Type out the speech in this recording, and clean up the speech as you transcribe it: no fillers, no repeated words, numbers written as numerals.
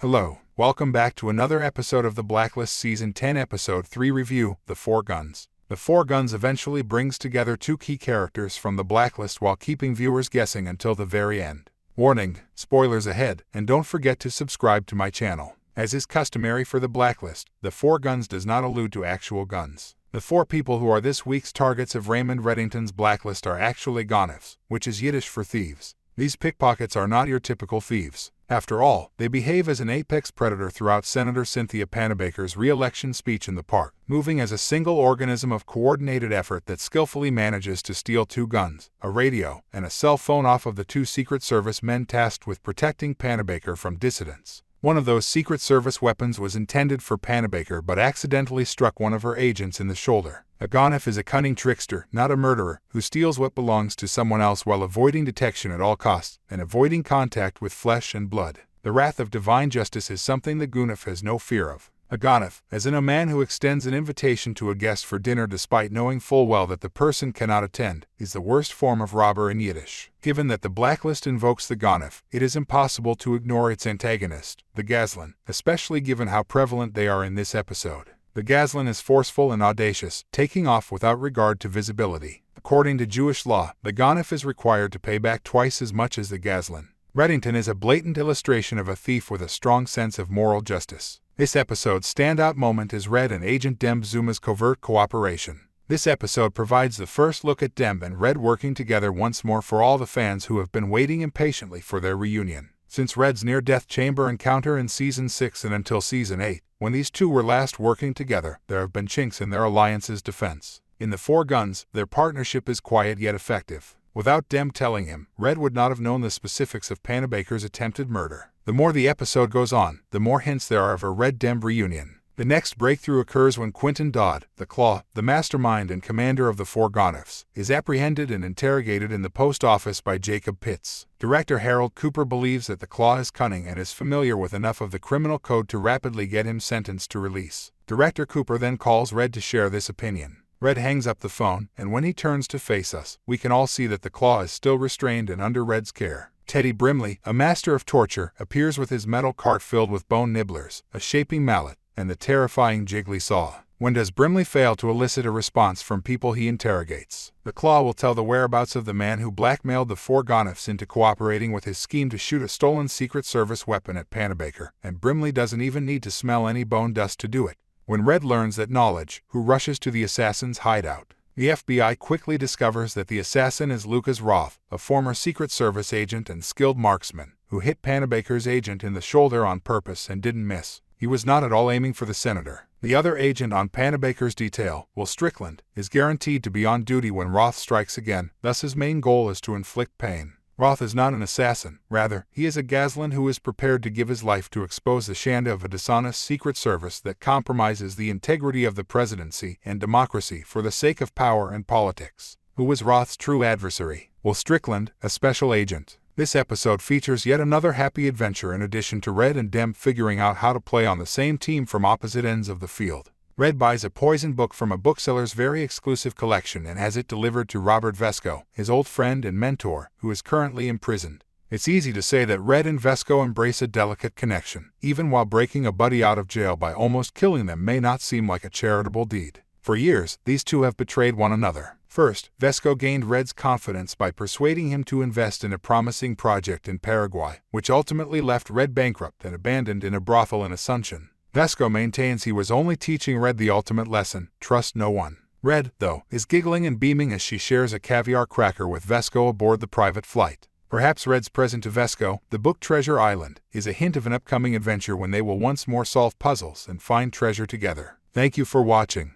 Hello, welcome back to another episode of the Blacklist Season 10 Episode 3 review, The Four Guns. The Four Guns eventually brings together two key characters from the Blacklist while keeping viewers guessing until the very end. Warning, spoilers ahead, and don't forget to subscribe to my channel. As is customary for the Blacklist, The Four Guns does not allude to actual guns. The four people who are this week's targets of Raymond Reddington's Blacklist are actually ganefs, which is Yiddish for thieves. These pickpockets are not your typical thieves. After all, they behave as an apex predator throughout Senator Cynthia Panabaker's re-election speech in the park, moving as a single organism of coordinated effort that skillfully manages to steal two guns, a radio, and a cell phone off of the two Secret Service men tasked with protecting Panabaker from dissidents. One of those Secret Service weapons was intended for Panabaker but accidentally struck one of her agents in the shoulder. A ganef is a cunning trickster, not a murderer, who steals what belongs to someone else while avoiding detection at all costs, and avoiding contact with flesh and blood. The wrath of divine justice is something the ganef has no fear of. A ganef, as in a man who extends an invitation to a guest for dinner despite knowing full well that the person cannot attend, is the worst form of robber in Yiddish. Given that the Blacklist invokes the ganef, it is impossible to ignore its antagonist, the gazlan, especially given how prevalent they are in this episode. The gazlan is forceful and audacious, taking off without regard to visibility. According to Jewish law, the ganef is required to pay back twice as much as the gazlan. Reddington is a blatant illustration of a thief with a strong sense of moral justice. This episode's standout moment is Red and Agent Demb Zuma's covert cooperation. This episode provides the first look at Demb and Red working together once more for all the fans who have been waiting impatiently for their reunion. Since Red's near-death chamber encounter in Season 6 and until Season 8, when these two were last working together, there have been chinks in their alliance's defense. In The Four Guns, their partnership is quiet yet effective. Without Demb telling him, Red would not have known the specifics of Panabaker's attempted murder. The more the episode goes on, the more hints there are of a Red-Demb reunion. The next breakthrough occurs when Quentin Dodd, the Claw, the mastermind and commander of the Four Ganefs, is apprehended and interrogated in the post office by Jacob Pitts. Director Harold Cooper believes that the Claw is cunning and is familiar with enough of the criminal code to rapidly get him sentenced to release. Director Cooper then calls Red to share this opinion. Red hangs up the phone, and when he turns to face us, we can all see that the Claw is still restrained and under Red's care. Teddy Brimley, a master of torture, appears with his metal cart filled with bone nibblers, a shaping mallet, and the terrifying jiggly saw. When does Brimley fail to elicit a response from people he interrogates? The Claw will tell the whereabouts of the man who blackmailed the Four Ganefs into cooperating with his scheme to shoot a stolen Secret Service weapon at Panabaker, and Brimley doesn't even need to smell any bone dust to do it. When Red learns that knowledge, who rushes to the assassin's hideout. The FBI quickly discovers that the assassin is Lucas Roth, a former Secret Service agent and skilled marksman, who hit Panabaker's agent in the shoulder on purpose and didn't miss. He was not at all aiming for the senator. The other agent on Panabaker's detail, Will Strickland, is guaranteed to be on duty when Roth strikes again, thus his main goal is to inflict pain. Roth is not an assassin, rather, he is a gazlan who is prepared to give his life to expose the shanda of a dishonest Secret Service that compromises the integrity of the presidency and democracy for the sake of power and politics. Who was Roth's true adversary? Will Strickland, a special agent. This episode features yet another happy adventure in addition to Red and Demb figuring out how to play on the same team from opposite ends of the field. Red buys a poison book from a bookseller's very exclusive collection and has it delivered to Robert Vesco, his old friend and mentor, who is currently imprisoned. It's easy to say that Red and Vesco embrace a delicate connection, even while breaking a buddy out of jail by almost killing them may not seem like a charitable deed. For years, these two have betrayed one another. First, Vesco gained Red's confidence by persuading him to invest in a promising project in Paraguay, which ultimately left Red bankrupt and abandoned in a brothel in Asunción. Vesco maintains he was only teaching Red the ultimate lesson, trust no one. Red, though, is giggling and beaming as she shares a caviar cracker with Vesco aboard the private flight. Perhaps Red's present to Vesco, the book Treasure Island, is a hint of an upcoming adventure when they will once more solve puzzles and find treasure together. Thank you for watching.